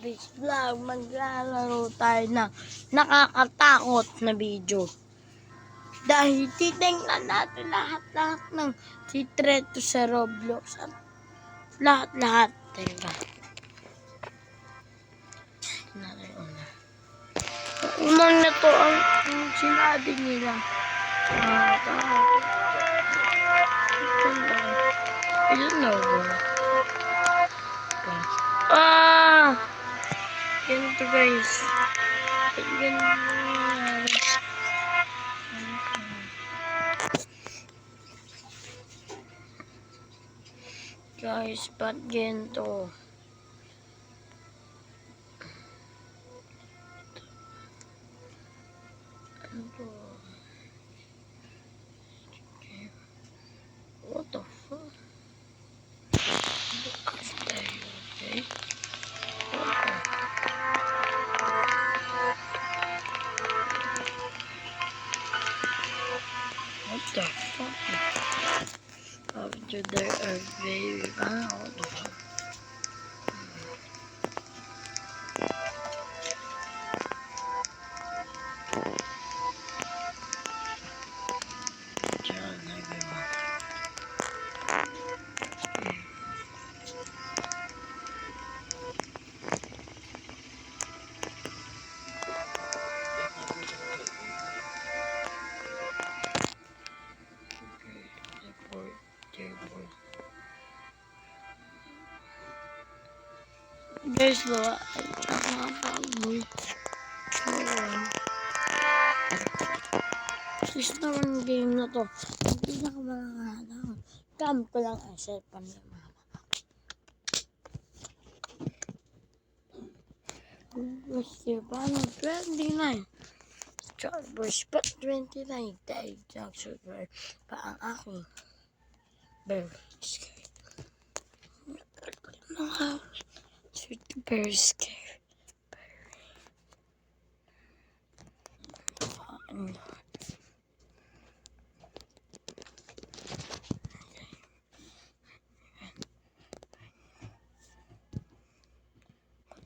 Davis Vlog. Maglalaro tayo ng nakakatakot na video. Dahil titingnan natin lahat-lahat ng sikreto sa Roblox. At lahat-lahat. Teka. Unang na to ang sinabi nila. Ganito guys. Guys, ba't ganito? What the fuck? Okay. What the fuck? After there are very what the fuck? Guys, bawa nakakapagoy. Sis naman game na to. Hindi na ka malangalaman. Gamit ko lang ang cellphone ni mama. Gusto pa ng 29. Chargers pa 29. Dahil Jackson pa ang aking very scary. Very scary.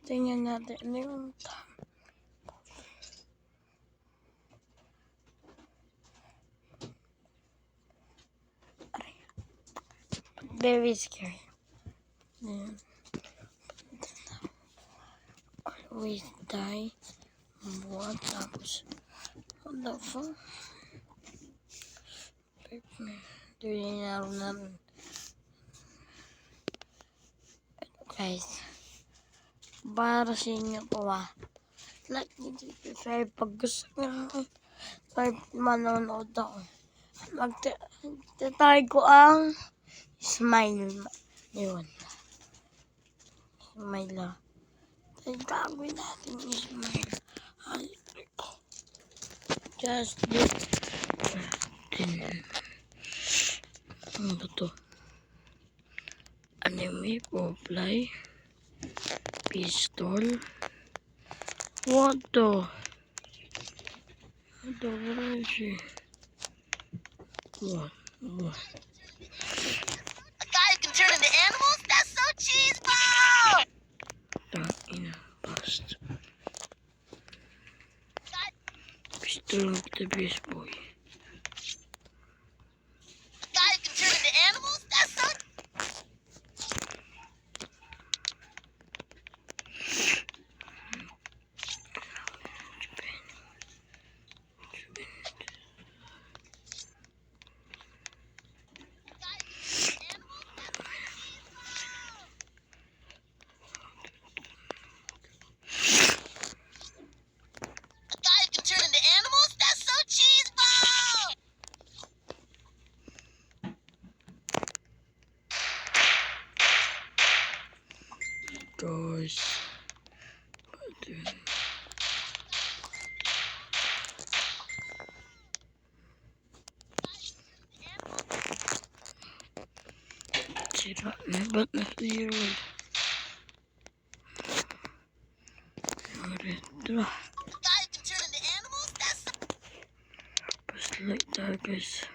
Tingnan natin yung very scary. Always die. What tapos? What the fuck? Doon yung namin. Guys. Para sa inyo po like nyo subscribe pag gusto nyo manonood ako. Magtatry ko ang smile yun. Smile lang. Gagawin natin yung smile. Just do ano ba to? Anime apply. Pistol. What the? Where is she? What? A guy can turn into animals? That's so cheeseball! Ina, bust. Pistol with the best boy. A guy can turn into animals? That's so... Guys, sira na ba't na-clear? Retro. Just like that, guys.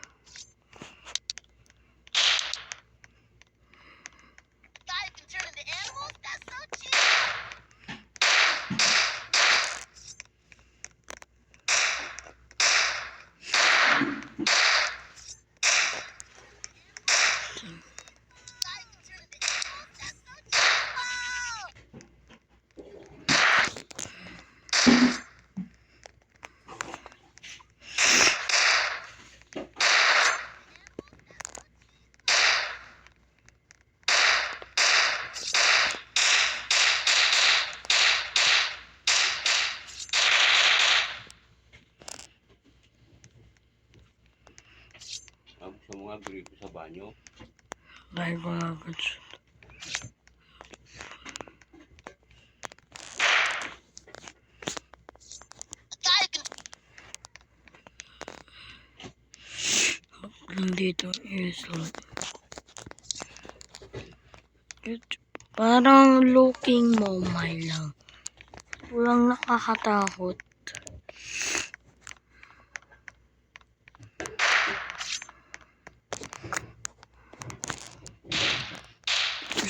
mga brief sa banyo. Dahil ko agad siya. Nandito is like parang looking mo may lang. Walang nakakatakot.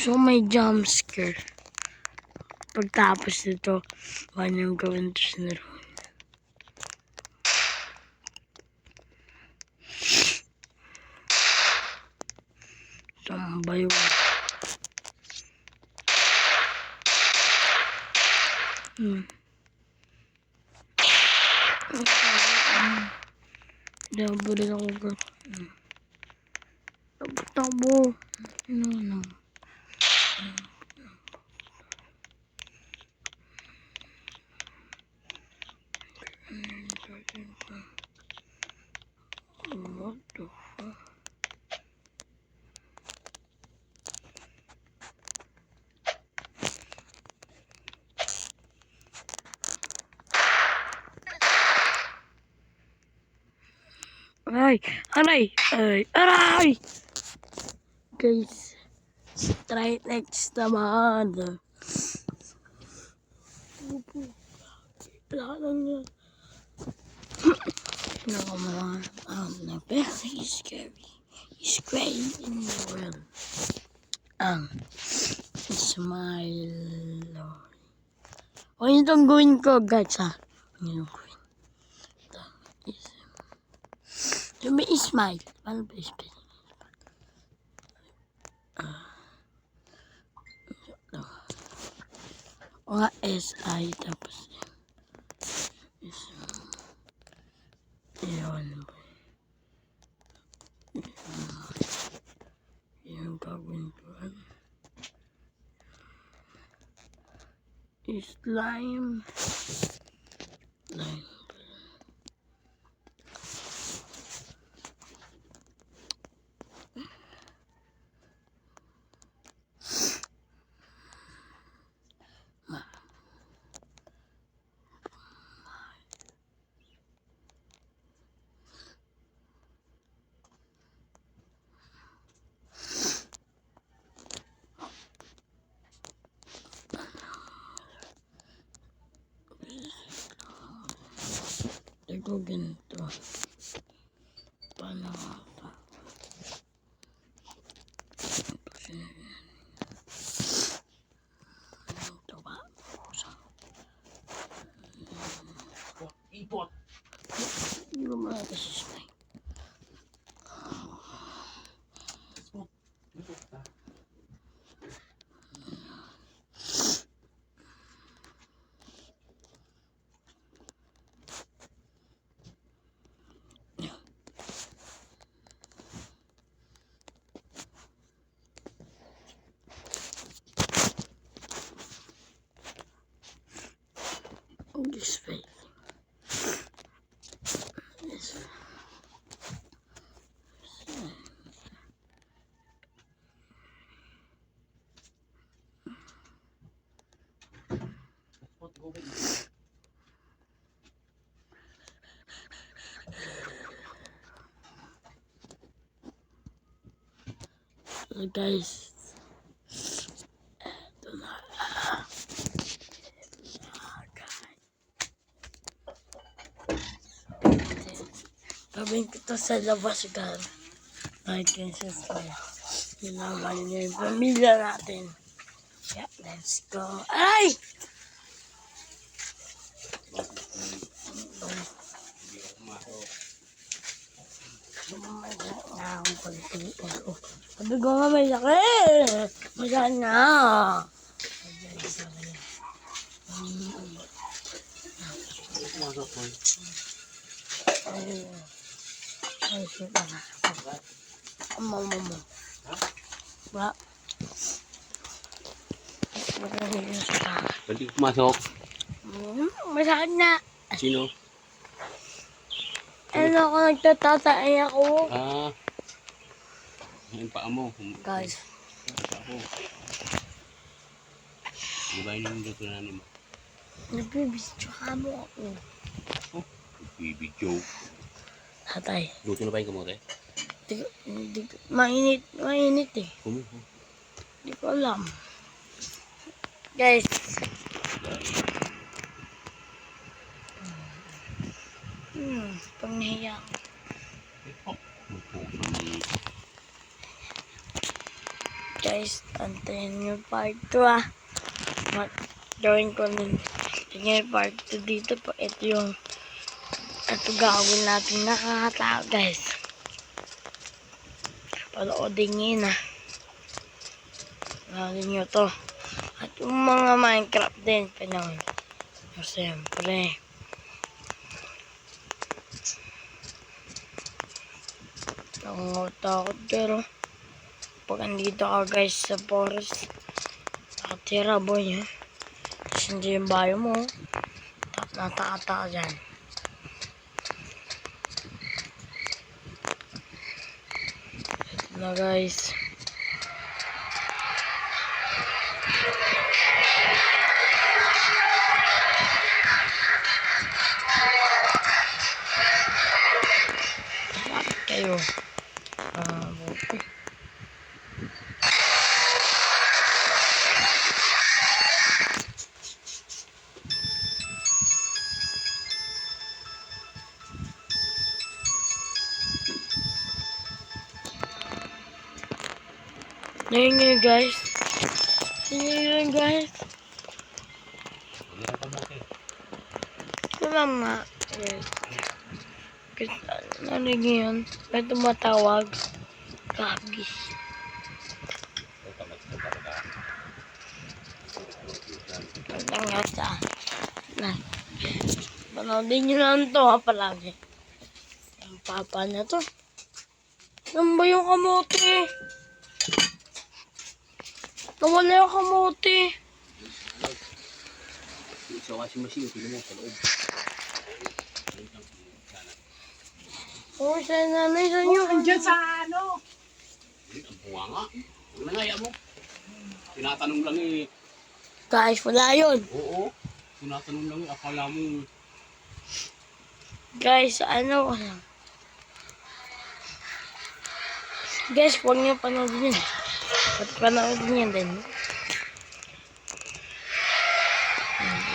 So may jump scare. Pagtapos nito, yung gawin ito sa laro. Tambay mo. Dapat rin ako girl. Tabo. No. What the fuck? Aray! Guys, try it next naman. Wala lang yan. Very scary. He's great in the world. Smile. O yun itong gawin ko, guys, ha? Yun yung gawin. Sabi, smile. Paano ba smile? O nga, S-I, tapos yun. Yung gagawin ko. Slime. Ito ganito. Paano pa? Ito ba? Ipot! Hindi mo makita si slime. This way. This way. So guys, ito na. Gawin ko to sa labas, guys. Like and subscribe. Ginawa niyo yung pamilya natin. Yeah, let's go. Ay! Sabi ko nga may sakit. Masaan na. Ay, shit na. Mama. Wala. Pwede pumasok. Masakit na. Sino? Ano ako, nagtatatay ako. Ah, Yung paa mo. Guys, Sa ako. Di ba yun yung luto na mo? nagbibidyo ka mo ako. Oh, bibidyo. Tatay, Luto na ba yung kamote? mainit eh. Hindi ko alam. Guys. Pang nahiya ako. Guys, antayin nyo part 2 ah. Gawin ko nun. Tingnan part 2 dito po. Ito gawin natin nakakatawa guys. Panoodin nyo na. Gawin nyo to. At yung mga Minecraft din. Pinawin. Siyempre. Takot pero pag andito ka guys sa forest, nakatira boy ha. Kasi hindi yung bayo mo. Natakata ka dyan. Ito na guys. Bakit kayo? Buti. Ngayon nyo guys. Ngayon guys. Ito lang nga. Ano yun? May tumatawag. Kagis. Ang gata. Panoodin nyo lang ito ha palagi. Ang papa na to. Saan ba yung kamote? Nawala yung kamote. Sa washing machine, tingnan mo sa loob. Oh, sa nanay sa inyo. Andiyan sa ano? Ang bunga nga. Ano nga yan mo? Tinatanong lang eh. Guys, wala yun. Oo. Tinatanong lang eh. Akala mo. Guys, ano lang. Guys, huwag niyo panoodin yun. At panoodin yan din.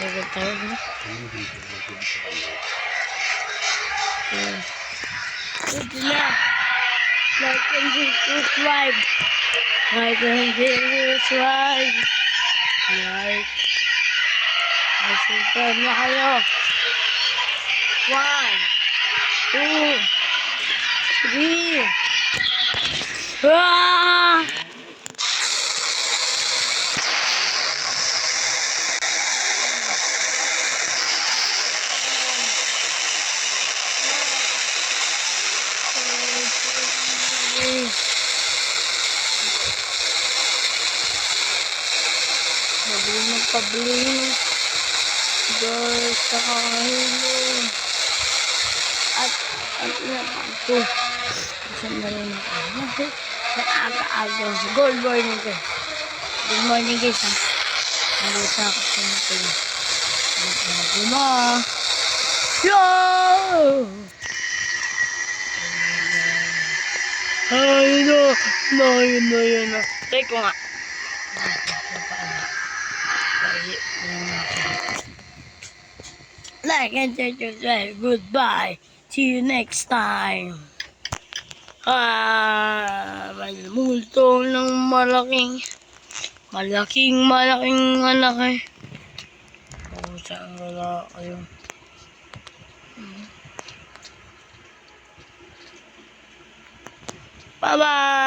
Lagod tayo na. Ito na. Like and subscribe. Like and subscribe. Like. Subscribe na kayo. 1, 2, 3. Ah! Pabling. Guys, nakakahilo. At ito. Saan na rin ako? Nag-aga-aga. Good morning guys. Good morning guys ha. Nalita ako sa mga ito na. Yo! Ay no. No. Try ko nga. Like and subscribe. Goodbye. See you next time. May multo ng malaking malaki. Oh, saan wala kayo? Bye-bye.